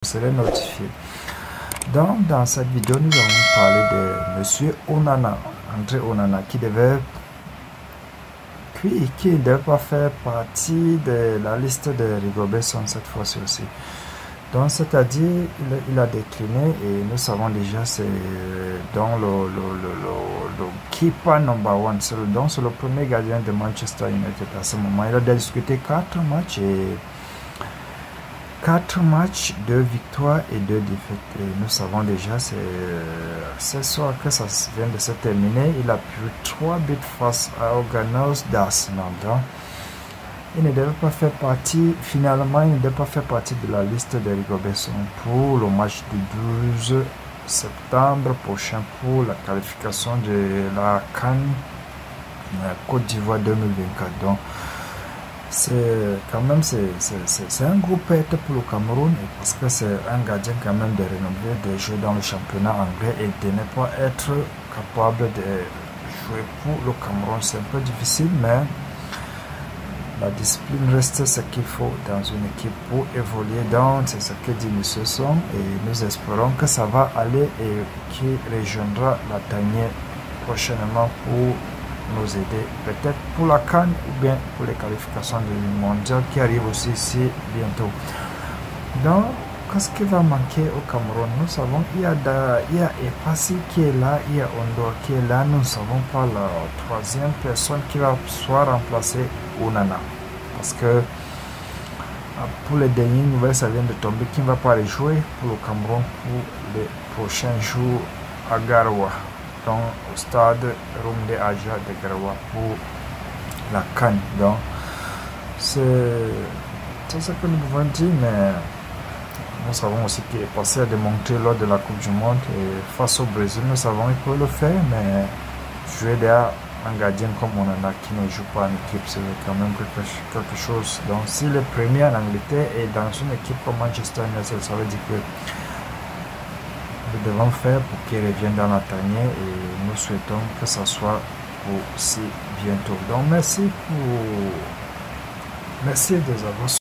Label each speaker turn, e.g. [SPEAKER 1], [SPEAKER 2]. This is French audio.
[SPEAKER 1] Vous serez notifié. Donc, dans cette vidéo, nous allons parler de Monsieur Onana, André Onana, qui ne devait pas faire partie de la liste de Rigobert Song cette fois-ci aussi. Donc, c'est-à-dire, il a décliné et nous savons déjà, c'est dans le keeper number one. C'est le premier gardien de Manchester United à ce moment. Il a discuté 4 matchs, 2 victoires et 2 défaites. Et nous savons déjà, c'est ce soir que ça vient de se terminer. Il a pris 3 buts face aux Gunners d'Arsenal. Il ne devait pas faire partie, finalement, il ne devait pas faire partie de la liste de Rigobert Song pour le match du 12 septembre prochain pour la qualification de la CAN Côte d'Ivoire 2024. Donc, c'est quand même c'est un gros perte pour le Cameroun parce que c'est un gardien quand même de renommée de jouer dans le championnat anglais et de ne pas être capable de jouer pour le Cameroun. C'est un peu difficile, mais la discipline reste ce qu'il faut dans une équipe pour évoluer. Donc, c'est ce que dit M. Song et nous espérons que ça va aller et qu'il rejoindra la tanière prochainement pour nous aider, peut-être pour la CAN ou bien pour les qualifications du mondial qui arrive aussi ici bientôt. Donc, qu'est-ce qui va manquer au Cameroun? Nous savons il y a Epassi qui est là, il y a Ondor qui est là. Nous ne savons pas la troisième personne qui va soit remplacer Onana. Parce que pour les dernières nouvelles, ça vient de tomber qui ne va pas les jouer pour le Cameroun pour les prochains jours à Garoua. Donc, au stade Rumde Aja de Garoua pour la CAN. Donc, c'est ce que nous pouvons dire, mais nous savons aussi qu'il est passé à démontrer lors de la Coupe du Monde et face au Brésil, nous savons qu'il peut le faire, mais jouer derrière un gardien comme Onana qui ne joue pas en équipe, c'est quand même quelque chose. Donc, s'il est premier en Angleterre et dans une équipe comme Manchester United, ça veut dire que nous devons faire pour qu'il revienne dans la tanière et nous souhaitons que ça soit aussi bientôt. Donc, merci de nous avoir